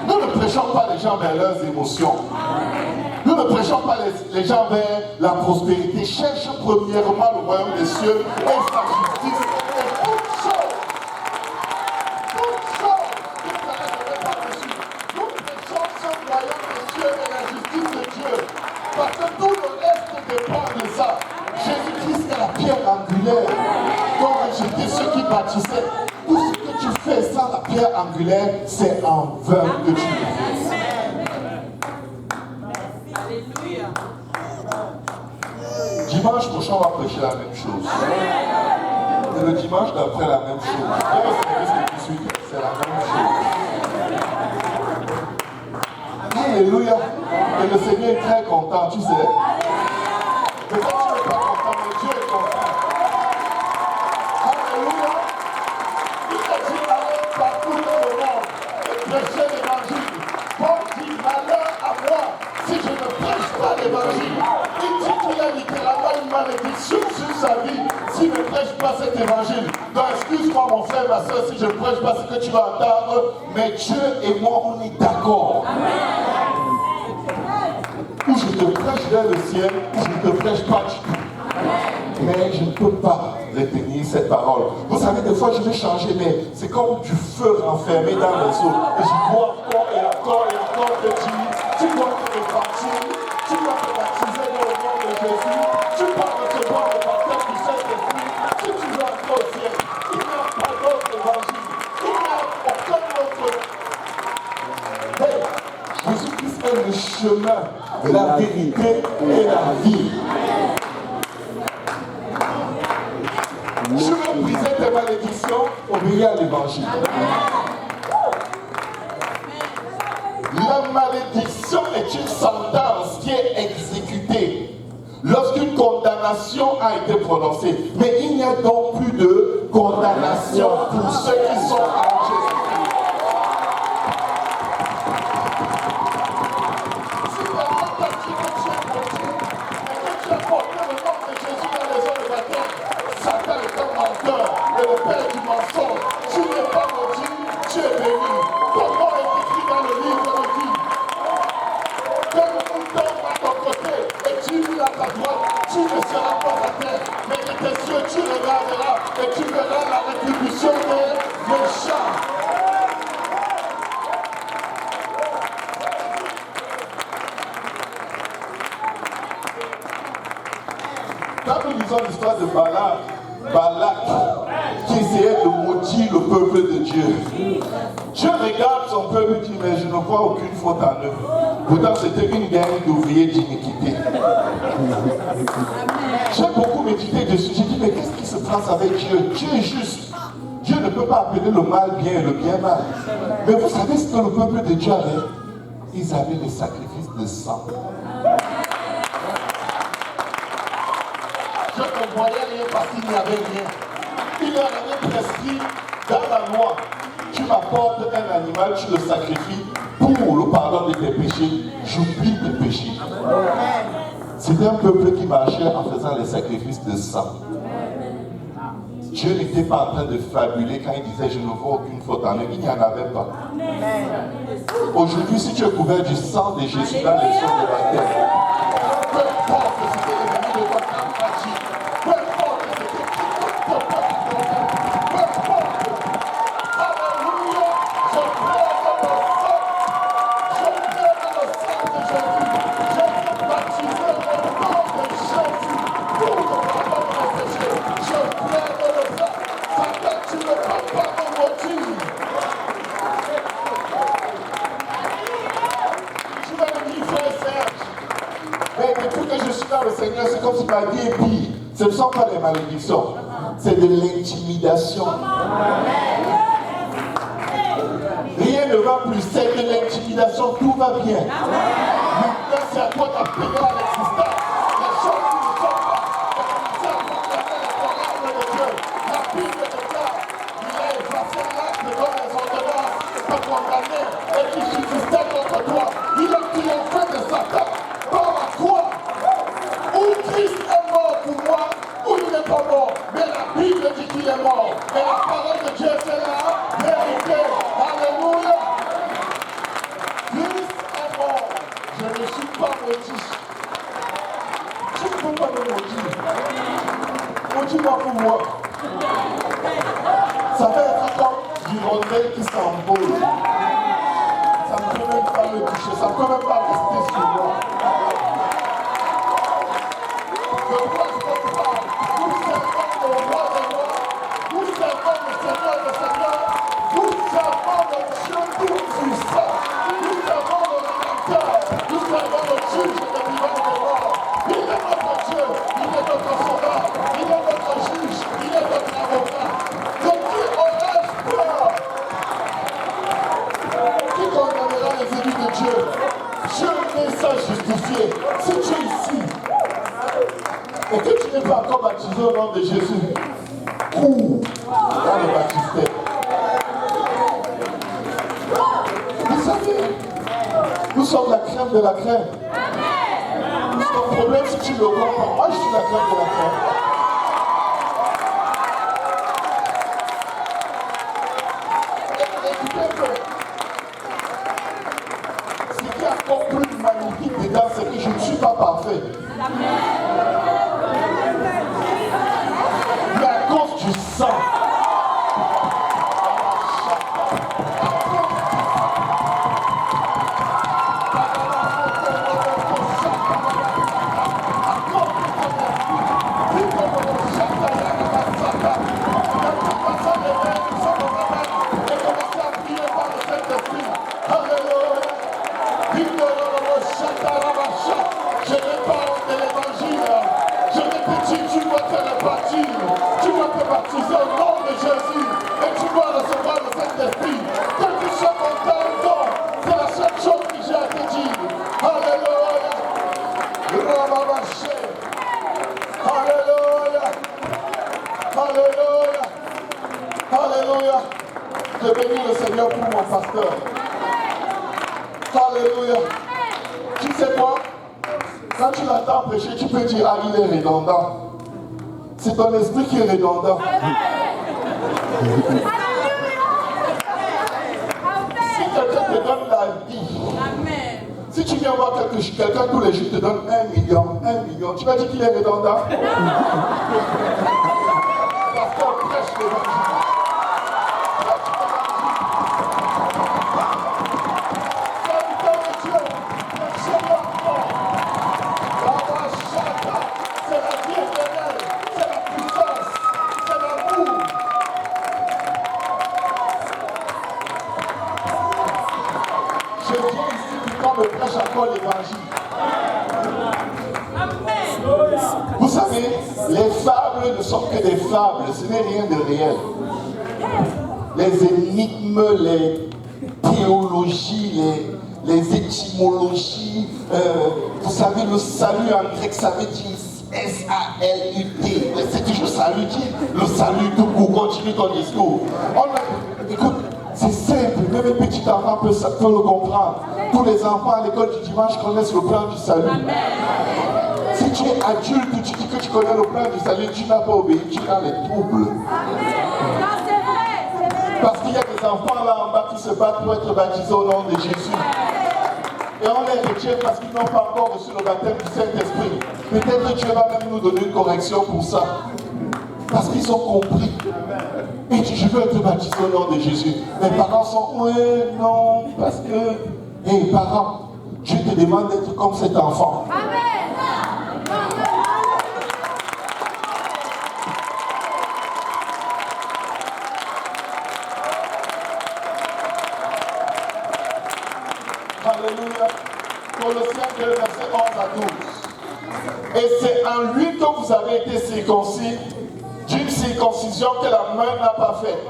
Nous ne prêchons pas les gens vers leurs émotions. Nous ne prêchons pas les gens vers la prospérité. Cherche premièrement le royaume des cieux et sa justice. Et toute chose que tu n'avais pas reçue. Nous prêchons ce royaume des cieux et la justice de Dieu. Parce que tout le reste dépend de ça. Jésus-Christ est la pierre angulaire. Donc rejeter ceux qui bâtissaient. Tout ce que tu fais sans la pierre angulaire, c'est en vain que tu le fais. Dimanche prochain, on va prêcher la même chose. Et le dimanche d'après, la même chose. Et le service qui suit, c'est la même chose. Alléluia. Et le Seigneur est très content, tu sais. Peut-être que tu n'es pas content, mais Dieu est content. Alléluia. Il a dit aller partout dans le monde et prêcher l'évangile. Bon dit malheur à moi si je ne prêche pas l'évangile. Il dit qu'il a littéralement une malédiction sur sa vie s'il ne prêche pas cet évangile. Donc excuse-moi mon frère, ma soeur, si je ne prêche pas ce que tu vas entendre, mais Dieu et moi on est d'accord. Ou je te prêche vers le ciel, ou je ne te prêche pas du tout. Mais je ne peux pas retenir cette parole. Vous savez, des fois je vais changer, mais c'est comme du feu renfermé dans les eaux. Et je vois encore et encore et encore te dire, tu dois te repentir, tu dois te baptiser dans le nom de Jésus, tu dois recevoir le baptême du Saint-Esprit, si tu veux entrer au ciel. Il n'y a pas d'autre évangile. Il n'y a aucun autre. Hey, Jésus-Christ est le chemin, la vérité et la vie. Je veux briser tes malédictions, obéir à l'évangile. La malédiction est une sentence qui est exécutée lorsqu'une condamnation a été prononcée. Mais il n'y a donc plus de condamnation pour ceux qui sont en Jésus. Si quelqu'un t'a dit que tu es chrétien et que tu as porté le nom de Jésus dans les eaux de baptême, Satan est un menteur et le père du mensonge. Tu n'es pas maudit, tu es béni. Ton nom est écrit dans le livre tu regarderas et tu verras la rétribution des méchants. Quand nous lisons l'histoire de Balak, qui essayait de maudire le peuple de Dieu, Dieu regarde son peuple et dit, mais je ne vois aucune faute en eux. Pourtant, c'était une gang d'ouvriers d'iniquité. J'ai beaucoup médité dessus. J'ai dit, mais qu'est-ce qui se passe avec Dieu? Dieu est juste. Dieu ne peut pas appeler le mal bien et le bien mal. Mais vous savez ce que le peuple de Dieu avait? Ils avaient des sacrifices de sang. Je ne voyais rien parce qu'il n'y avait rien. Il leur avait prescrit dans la loi, tu m'apportes un animal, tu le sacrifies pour le pardon de tes péchés, j'oublie tes péchés. C'était un peuple qui marchait en faisant les sacrifices de sang. Dieu n'était pas en train de fabuler quand il disait je ne vois aucune faute en eux, il n'y en avait pas. Aujourd'hui, si tu es couvert du sang de Jésus dans les cieux de la terre, peu importe si c'est l'ennemi de votre empathie, peu importe si c'est qui te porte, peu importe. Alléluia, je prends le sang, je prends le sang de Jésus, je suis baptisé au nom de Jésus pour le pardon de mes péchés. Je prends le sang, Satan, tu ne peux pas me maudire. Tu vas me dire, frère Serge, mais depuis que je suis dans le Seigneur, c'est comme si ma vie est pire. Ce ne sont pas des malédictions, c'est de l'intimidation. Rien ne va plus, c'est de l'intimidation, tout va bien. Maintenant, c'est à toi d'appeler à l'existence les choses qui ne sont pas. Et comme ça, proclamer les paroles de Dieu. La Bible déclare, il a effacé l'acte dont les ordonnances te condamnaient et qui subsistait contre toi. Il a triomphé de Satan par la croix. Où Christ est mort pour moi, où il n'est pas mort. Mais la Bible dit qu'il est mort. Et la parole de Dieu est la vérité. Alléluia. Christ est mort. Je ne suis pas maudit. Tu ne peux pas me maudire. Maudis-moi pour moi. Ça va être comme du rondel qui s'embauche. Ça ne peut même pas me toucher. Ça ne peut même pas rester sur moi. De quoi je te parle? Nous servons le roi des rois. Nous servons le Seigneur des seigneurs. Nous servons le Dieu tout-puissant. Nous servons le Rédempteur. Nous servons le juge des vivants et des morts. Il est notre Dieu. Il est notre sauveur. Il est notre juge. Il est notre avocat. Je dis au peur. Qui condamnera les élus de Dieu? Dieu n'est sans justifier. Si tu es ici, et que tu n'es pas encore baptisé au nom de Jésus, cours dans le baptistère. Vous savez, nous sommes la crème de la crème. Ton problème, si tu le vois pas, moi je suis la crème de la crème. Ce qui est encore plus magnifique dedans, c'est que je ne suis pas parfait. Mais à cause du sang, je n'ai pas honte de l'évangile. Je n'ai pas dit, tu dois te répartir. Tu dois te baptiser au nom de Jésus. Et tu dois recevoir le Saint-Esprit. Que tu sois content ou non, c'est la seule chose que j'ai à te dire. Alléluia. Ramabaché. Alléluia. Alléluia. Alléluia. Je bénis le Seigneur pour mon pasteur. Alléluia. Tu sais quoi? Quand tu l'entends prêcher, tu peux dire, ah, il est redondant. C'est ton esprit qui est redondant. Si quelqu'un te donne la vie, si tu viens voir quelqu'un tous les jours te donne 1 million, tu vas dire qu'il est redondant. l'évangile. Serviteur de Dieu, prêchez-leur fort. C'est la vie éternelle, c'est la puissance, c'est l'amour. Je viens ici quand me prêche encore l'évangile. Vous savez, les fables ne sont que des fables, ce n'est rien de réel. Les énigmes, les théologies, les étymologies, vous savez, le salut en grec, ça veut dire S-A-L-U-T. C'est toujours salut, le salut tout court, continue ton discours. Écoute, c'est simple, même un petit enfant peut le comprendre. Tous les enfants à l'école du dimanche connaissent le plan du salut. Amen. Si tu es adulte, tu dis que tu connais le plan du salut, tu n'as pas obéi, tu as les troubles. Parce qu'il y a des enfants là en bas qui se battent pour être baptisés au nom de Jésus. Et on les retient parce qu'ils n'ont pas encore reçu le baptême du Saint-Esprit. Peut-être que Dieu va même nous donner une correction pour ça. Parce qu'ils ont compris. Et tu dis, je veux être baptisé au nom de Jésus. Mes parents sont, ouais, non, parce que, hé, parents, Dieu te demande d'être comme cet enfant. Amen. Alléluia. Colossiens 2, verset 11 à 12. Et c'est en lui que vous avez été circoncis, d'une circoncision que la main n'a pas faite,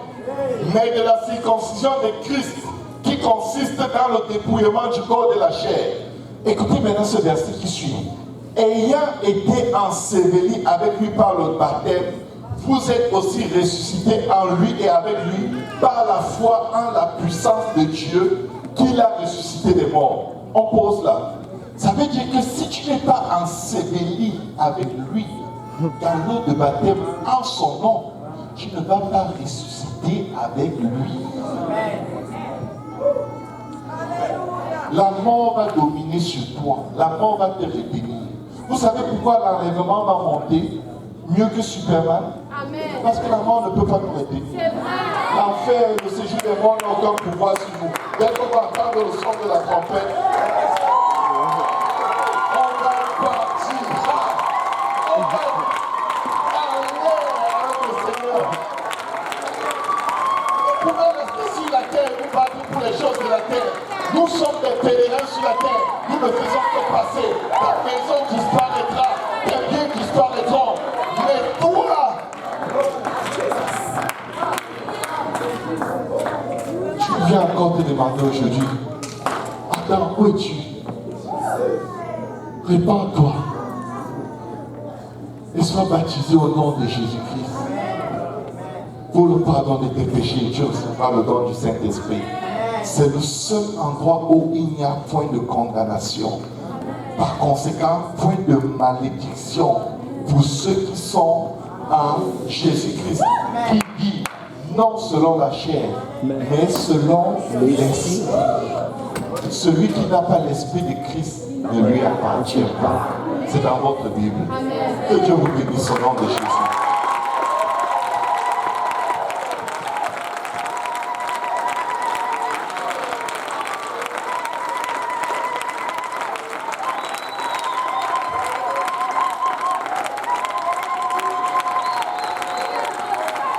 mais de la circoncision de Christ, qui consiste dans le dépouillement du corps de la chair. Écoutez maintenant ce verset qui suit. Ayant été ensevelis avec lui par le baptême, vous êtes aussi ressuscités en lui et avec lui par la foi en la puissance de Dieu qui l'a ressuscité des morts. On pose là. Ça veut dire que si tu n'es pas enseveli avec lui dans l'eau de baptême en son nom, tu ne vas pas ressusciter avec lui. La mort va dominer sur toi. La mort va te retenir. Vous savez pourquoi l'enlèvement va monter mieux que Superman? Amen. Parce que la mort ne peut pas nous retenir. L'enfer et le séjour des morts n'ont aucun pouvoir sur nous. Dès qu'on va entendre le son de la trompette, on va partir. On va aller avec le Seigneur. Vous pouvez rester sur la terre et vous battre pour les choses de la terre. Nous sommes des pèlerins sur la terre. Nous ne faisons que passer. Ta maison disparaîtra. Tes biens disparaîtront. Mais toi, tu viens encore te demander aujourd'hui, attends, où es-tu? Répands-toi et sois baptisé au nom de Jésus-Christ pour le pardon de tes péchés. Dieu recevra le don du Saint-Esprit. C'est le seul endroit où il n'y a point de condamnation. Par conséquent, point de malédiction pour ceux qui sont en Jésus-Christ, qui vit non selon la chair, mais selon l'esprit. Celui qui n'a pas l'esprit de Christ ne lui appartient pas. C'est dans votre Bible. Que Dieu vous bénisse au nom de Jésus.